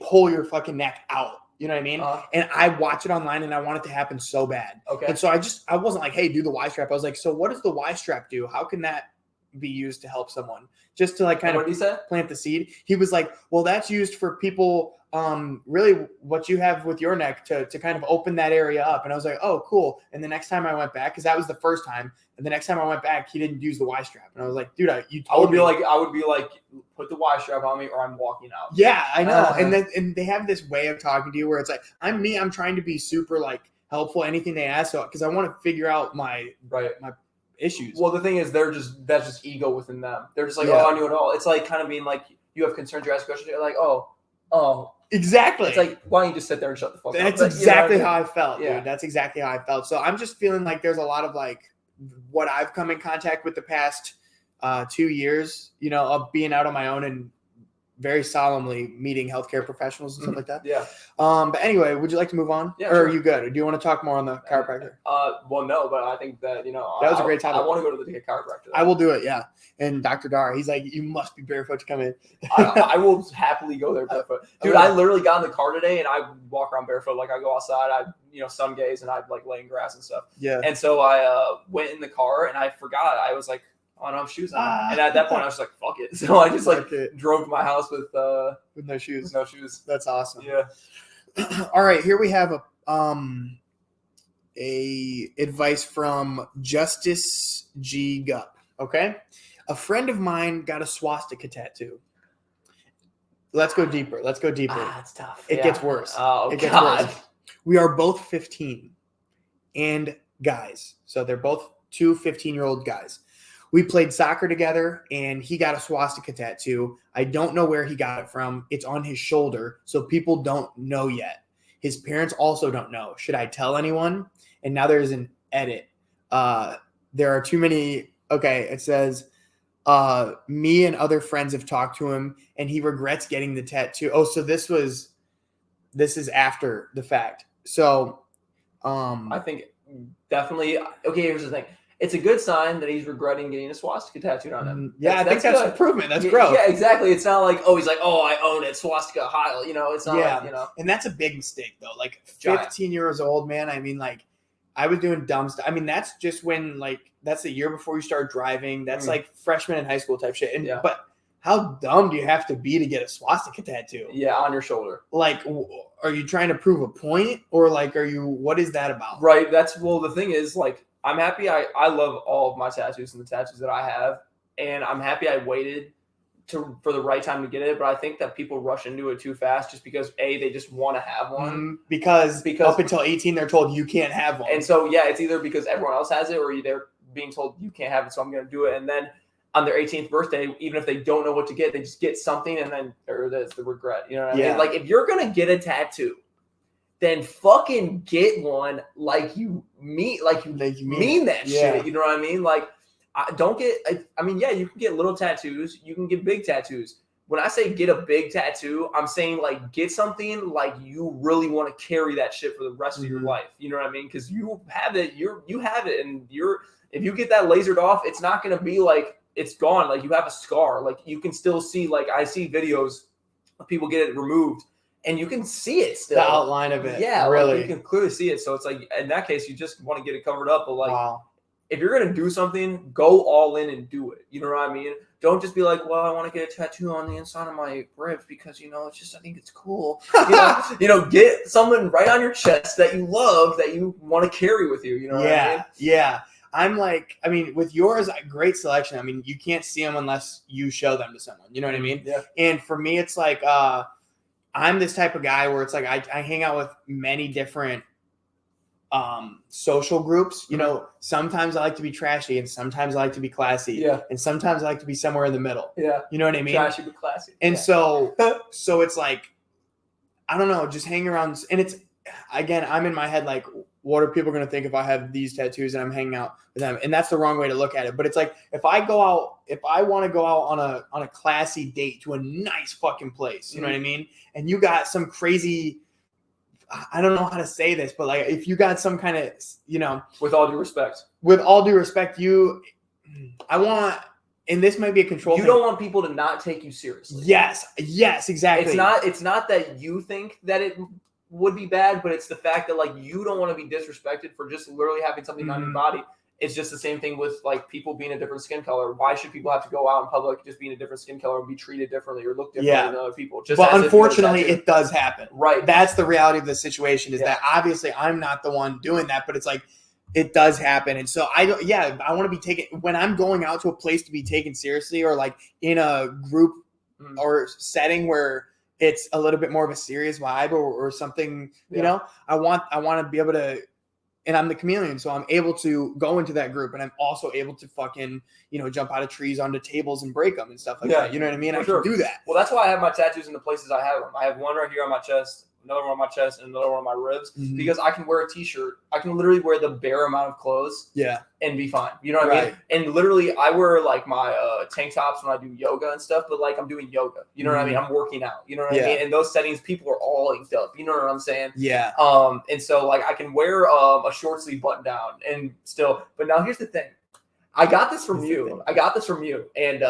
pull your fucking neck out. You know what I mean? And I watch it online and I want it to happen so bad. Okay. And so I wasn't like, hey, do the Y strap. I was like, so what does the Y strap do? How can that be used to help someone? Just to like kind of plant the seed. He was like, well, that's used for people, really what you have with your neck to kind of open that area up. And I was like, oh, cool. And the next time I went back, because that was the first time, and the next time I went back, he didn't use the Y strap. And I was like, dude, I would be like, put the Y strap on me or I'm walking out. Yeah, I know. And they have this way of talking to you where it's like, I'm trying to be super like helpful, anything they ask, so because I want to figure out my issues. Well, the thing is, that's just ego within them. They're just like, oh, I knew it all. It's like kind of being like, you have concerns, you ask questions, you're like, oh. Exactly. It's like, why don't you just sit there and shut the fuck up? That's exactly how I felt, dude. That's exactly how I felt. So I'm just feeling like there's a lot of like what I've come in contact with the past 2 years, of being out on my own and very solemnly meeting healthcare professionals and stuff like that. Yeah. But anyway, would you like to move on? Yeah. Or are you good? Or do you want to talk more on the chiropractor? Well, no, but I think that, that was a great topic. I want to go to the chiropractor. I will do it. Yeah. And Dr. Dar, he's like, you must be barefoot to come in. I will happily go there barefoot. Dude, I literally got in the car today and I walk around barefoot. Like I go outside, I sun gaze and I like lay in grass and stuff. Yeah. And so I went in the car and I forgot. I was like, oh, I don't have shoes on. And at that point, I was like, fuck it. So I just drove to my house with no shoes. With no shoes. That's awesome. Yeah. All right. Here we have a advice from Justice G. Gupp. Okay. A friend of mine got a swastika tattoo. Let's go deeper. It's tough. It gets worse. Oh, it gets worse. We are both 15 and guys. So they're both two 15-year-old guys. We played soccer together, and he got a swastika tattoo. I don't know where he got it from. It's on his shoulder, so people don't know yet. His parents also don't know. Should I tell anyone? And now there's an edit. There are too many. Okay, it says, me and other friends have talked to him, and he regrets getting the tattoo. Oh, so this is after the fact. So I think definitely. Okay, here's the thing. It's a good sign that he's regretting getting a swastika tattooed on him. Yeah, I think that's improvement. That's growth. Yeah, exactly. It's not like, he's like, I own it, swastika Heil. It's not like, And that's a big mistake, though. Like, 15 years old, man. I mean, like, I was doing dumb stuff. I mean, that's just when, like, that's the year before you start driving. That's, like, freshman in high school type shit. But how dumb do you have to be to get a swastika tattoo? Yeah, on your shoulder. Like, are you trying to prove a point? Or, like, what is that about? Right. The thing is, like, I'm happy. I love all of my tattoos and the tattoos that I have, and I'm happy I waited for the right time to get it. But I think that people rush into it too fast just because they just want to have one. Because up until 18 they're told you can't have one, and so it's either because everyone else has it or they're being told you can't have it, so I'm going to do it. And then on their 18th birthday, even if they don't know what to get, they just get something, and then there's the regret. You know what I mean? Like if you're gonna get a tattoo, then fucking get one like you mean that shit. You know what I mean? Like, don't get. I mean, you can get little tattoos. You can get big tattoos. When I say get a big tattoo, I'm saying like get something like you really want to carry that shit for the rest of your life. You know what I mean? Because you have it. You have it, and if you get that lasered off, it's not gonna be like it's gone. Like you have a scar. Like you can still see. Like I see videos of people get it removed. And you can see it still. The outline of it. Yeah, really. Like you can clearly see it. So it's like, in that case, you just want to get it covered up. But like, if you're going to do something, go all in and do it. You know what I mean? Don't just be like, well, I want to get a tattoo on the inside of my ribs because, it's just, I think it's cool. Get someone right on your chest that you love, that you want to carry with you. You know what I mean? Yeah. I'm like, I mean, with yours, great selection. I mean, you can't see them unless you show them to someone. You know what I mean? Yeah. And for me, it's like, I'm this type of guy where it's like I hang out with many different social groups. Sometimes I like to be trashy and sometimes I like to be classy. Yeah. And sometimes I like to be somewhere in the middle. Yeah. You know what I mean? Trashy but classy. And so it's like I don't know, just hanging around. And it's, again, I'm in my head like, what are people going to think if I have these tattoos and I'm hanging out with them? And that's the wrong way to look at it. But it's like, if I want to go out on a classy date to a nice fucking place, you know what I mean? And you got some crazy, I don't know how to say this, but like, if you got some kind of, with all due respect, I want, and this might be a control thing. You don't want people to not take you seriously. Yes, exactly. It's not that you think that it would be bad, but it's the fact that like you don't want to be disrespected for just literally having something on your body. It's just the same thing with like people being a different skin color. Why should people have to go out in public just being a different skin color and be treated differently or look different than other people? But unfortunately, it does happen. Right. That's the reality of the situation. Is that obviously I'm not the one doing that, but it's like it does happen. And so I want to be taken when I'm going out to a place to be taken seriously, or like in a group or setting where it's a little bit more of a serious vibe or something, you know, I want to be able to, and I'm the chameleon. So I'm able to go into that group, and I'm also able to fucking, jump out of trees onto tables and break them and stuff like that. You know what I mean? I can do that. Well, that's why I have my tattoos in the places I have them. I have one right here on my chest, another one on my chest, and another one on my ribs, because I can wear a t-shirt. I can literally wear the bare amount of clothes and be fine. You know what I mean? And literally I wear like my tank tops when I do yoga and stuff, but like I'm doing yoga. You know what I mean? I'm working out. You know what I mean? In those settings, people are all inked up. You know what I'm saying? Yeah. And so like I can wear a short sleeve button down and still, but now here's the thing. I got this from you. And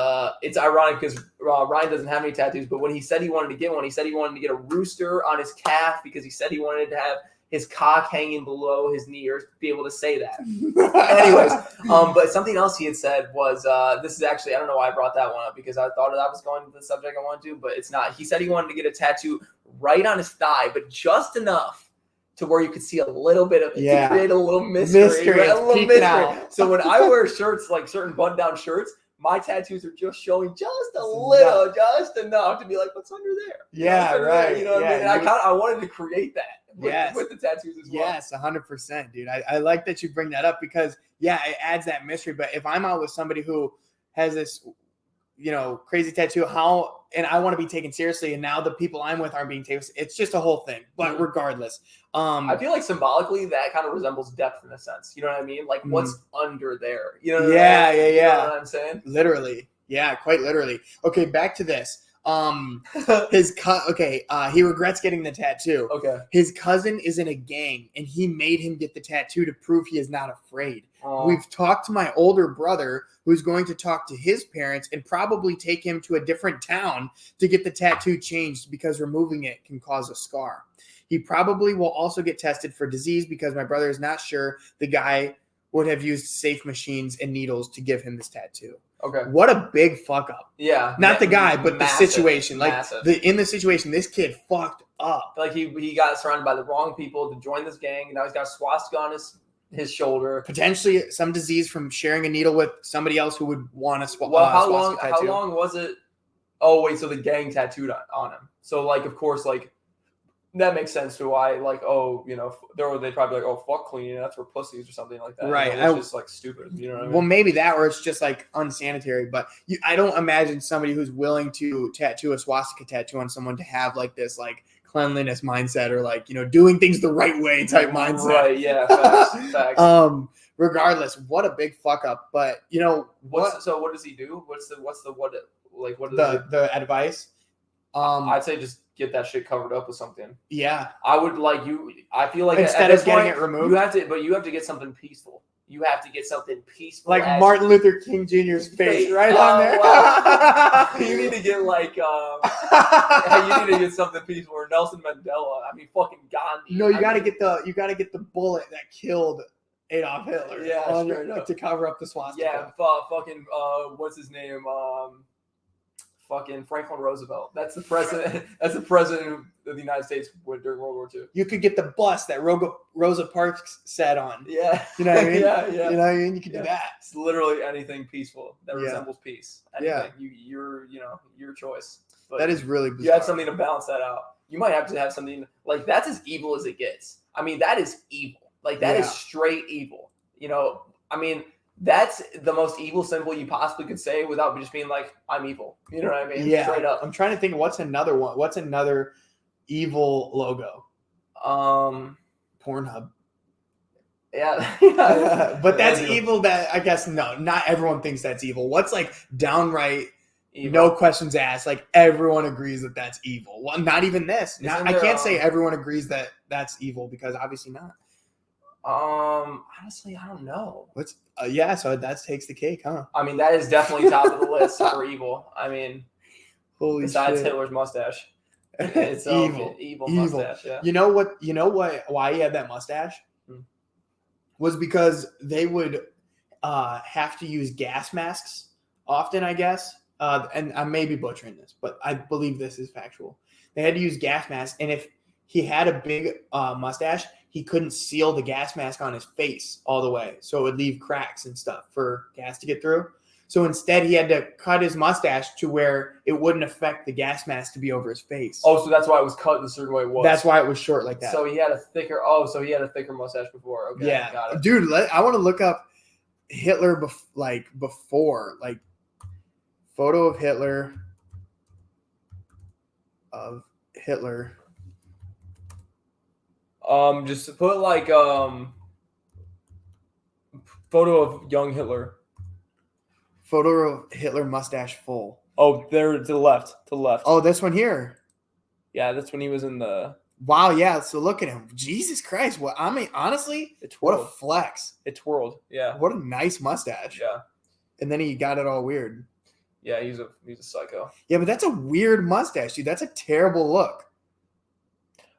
it's ironic because Ryan doesn't have any tattoos, but when he said he wanted to get one, he said he wanted to get a rooster on his calf because he said he wanted to have his cock hanging below his knee or be able to say that. Anyways, but something else he had said was, this is actually, I don't know why I brought that one up because I thought that was going to the subject I wanted to, but it's not. He said he wanted to get a tattoo right on his thigh, but just enough to where you could see a little bit of it to create a little mystery. Right? A little mystery. Out. So when I wear shirts, like certain button-down shirts, my tattoos are just showing just a little, just enough to be like, what's under there? Yeah, right. You know what I mean? And I wanted to create that with the tattoos as well. Yes, 100%, dude. I like that you bring that up because, it adds that mystery. But if I'm out with somebody who has this, crazy tattoo, and I want to be taken seriously, and now the people I'm with aren't being taken. It's just a whole thing. But regardless, I feel like symbolically that kind of resembles depth in a sense. You know what I mean? Like what's under there. You know what I mean? You know what I'm saying? Literally. Yeah, quite literally. Okay, back to this. He regrets getting the tattoo. Okay. His cousin is in a gang, and he made him get the tattoo to prove he is not afraid. We've talked to my older brother, who's going to talk to his parents and probably take him to a different town to get the tattoo changed because removing it can cause a scar. He probably will also get tested for disease because my brother is not sure the guy would have used safe machines and needles to give him this tattoo. Okay. What a big fuck up. Yeah. Not the guy, but the situation. Like in the situation, this kid fucked up. Like he got surrounded by the wrong people to join this gang, and now he's got a swastika on his shoulder. Potentially some disease from sharing a needle with somebody else who would want a swastika tattoo. How long was it? Oh wait, so the gang tattooed on him. So like, of course, like that makes sense to why, like, they'd probably be like, oh, fuck cleaning, that's for pussies or something like that. Right. It's just like stupid. You know what I mean? Well, maybe that, or it's just like unsanitary. But I don't imagine somebody who's willing to tattoo a swastika tattoo on someone to have like this like cleanliness mindset or like, doing things the right way type mindset. Right. Yeah. Facts. Regardless, what a big fuck up. But so what does he do? What's the the advice? I'd say just get that shit covered up with something. Yeah. I would like you. I feel like instead of getting it removed, you have to get something peaceful. You have to get something peaceful. Like Martin Luther King Jr.'s face right on there. Wow. You need to get like, you need to get something peaceful. Or Nelson Mandela. I mean, fucking Gandhi. No, you got to get the bullet that killed Adolf Hitler. Yeah, to cover up the swastika. Yeah, fucking what's his name? Fucking Franklin Roosevelt. That's the president. That's the president of the United States during World War II. You could get the bus that Rosa Parks sat on. Yeah, you know what I mean. Yeah. You know what I mean. You could do that. It's literally anything peaceful that resembles peace. Anything. Yeah. Your choice. But that is really bizarre. You have something to balance that out. You might have to have something like that's as evil as it gets. I mean, that is evil. Like that is straight evil. I mean. That's the most evil symbol you possibly could say without just being like, I'm evil. You know what I mean? Yeah. Straight up. I'm trying to think what's another one. What's another evil logo? Pornhub. Yeah. But that's evil. That I guess not everyone thinks that's evil. What's like downright evil? No questions asked. Like everyone agrees that that's evil. Well, not even this. I can't say everyone agrees that that's evil because obviously not. Honestly, I don't know. What's so that takes the cake, huh? I mean, that is definitely top of the list for evil. I mean, besides shit. Hitler's mustache. It's evil mustache. Yeah. You know what? Why he had that mustache? Was because they would have to use gas masks often, I guess. And I may be butchering this, but I believe this is factual. They had to use gas masks, and if he had a big mustache, he couldn't seal the gas mask on his face all the way, so it would leave cracks and stuff for gas to get through. So instead, he had to cut his mustache to where it wouldn't affect the gas mask to be over his face. Oh, so that's why it was cut the certain way it was. That's why it was short like that. So he had a thicker mustache before. Okay, yeah, got it. Dude, I want to look up Hitler before, like photo of Hitler. Just put like photo of young Hitler. Photo of Hitler mustache full. Oh, there to the left. Oh, this one here. Yeah, that's when he was in the. Wow, yeah. So look at him. Jesus Christ. What I mean, honestly, what a flex. It twirled. Yeah. What a nice mustache. Yeah. And then he got it all weird. Yeah, he's a psycho. Yeah, but that's a weird mustache, dude. That's a terrible look.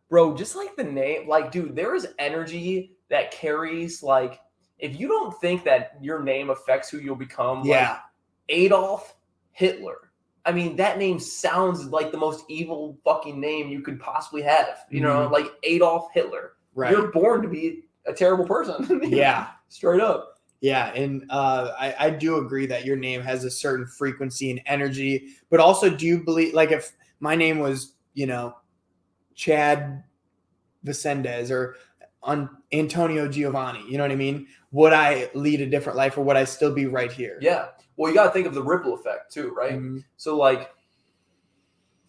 Bro, just like the name, like, dude, there is energy that carries, like, if you don't think that your name affects who you'll become, like Adolf Hitler. I mean, that name sounds like the most evil fucking name you could possibly have. You know, like Adolf Hitler. Right. You're born to be a terrible person. Yeah. Straight up. Yeah, and I do agree that your name has a certain frequency and energy, but also do you believe, like if my name was, Chad Vicendez or Antonio Giovanni, you know what I mean? Would I lead a different life or would I still be right here? Yeah. Well, you got to think of the ripple effect too, right? Mm-hmm. So like,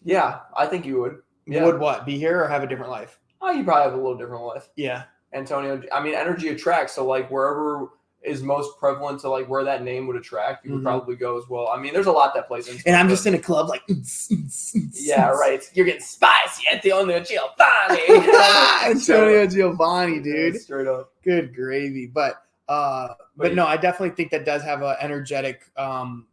yeah, I think you would. Yeah. Would what? Be here or have a different life? Oh, you probably have a little different life. Yeah. Antonio, I mean, energy attracts. So like wherever is most prevalent to like where that name would attract, you would probably go as well. I mean, there's a lot that plays into it. And I'm just in a club like yeah, right. You're getting spicy. Antonio Giovanni. Antonio Giovanni, dude. Yeah, straight up. Good gravy. But no, I definitely think that does have an energetic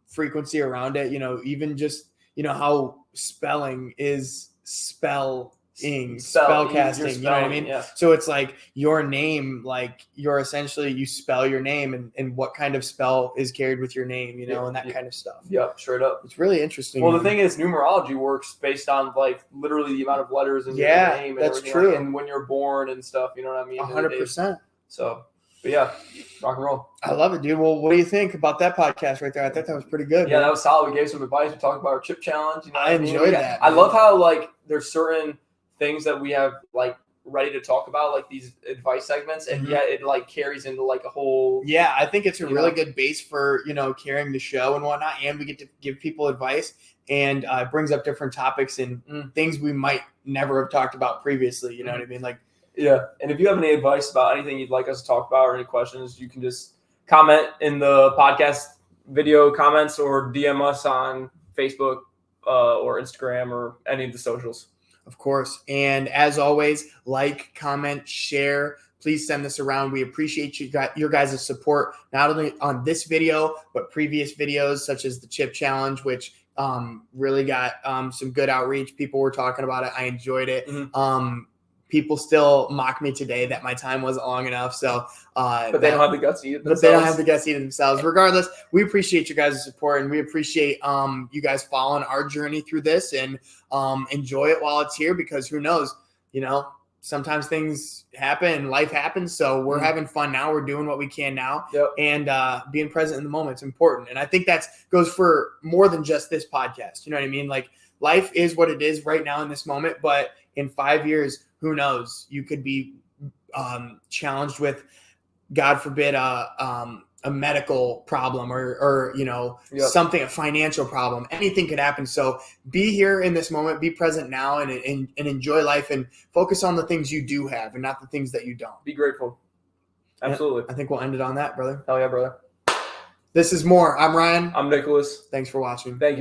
frequency around it. Even just how spelling is spell casting, you know what I mean? Yeah. So it's like your name, like you're essentially, you spell your name and what kind of spell is carried with your name, and that kind of stuff. Yep, straight up. It's really interesting. Well, the thing is, numerology works based on like literally the amount of letters in your name. And that's true. And when you're born and stuff, you know what I mean? 100%. So, but yeah, rock and roll. I love it, dude. Well, what do you think about that podcast right there? I thought that was pretty good. Yeah, that was solid. We gave some advice. We talked about our chip challenge. I enjoyed that. I love how like there's certain things that we have like ready to talk about, like these advice segments, and yet it like carries into like a whole. Yeah, I think it's a really good base for carrying the show and whatnot, and we get to give people advice, and it brings up different topics and things we might never have talked about previously. You know what I mean? Like, yeah. And if you have any advice about anything you'd like us to talk about or any questions, you can just comment in the podcast video comments or DM us on Facebook or Instagram or any of the socials. Of course. And as always, like, comment, share. Please send this around. We appreciate your guys' support, not only on this video, but previous videos such as the Chip Challenge, which really got some good outreach. People were talking about it. I enjoyed it. People still mock me today that my time wasn't long enough. So, but they don't have the guts to eat it themselves. But they don't have the guts to eat it themselves. Regardless, we appreciate you guys' support, and we appreciate you guys following our journey through this, and enjoy it while it's here, because who knows, sometimes things happen, life happens. So we're having fun now. We're doing what we can now, and being present in the moment is important. And I think that goes for more than just this podcast. You know what I mean? Like, life is what it is right now in this moment, but in 5 years, who knows? You could be challenged with, God forbid, a medical problem or something, a financial problem. Anything could happen. So be here in this moment, be present now, and enjoy life, and focus on the things you do have and not the things that you don't. Be grateful. Absolutely. I think we'll end it on that, brother. Hell yeah, brother. This is More. I'm Ryan. I'm Nicholas. Thanks for watching. Thank you.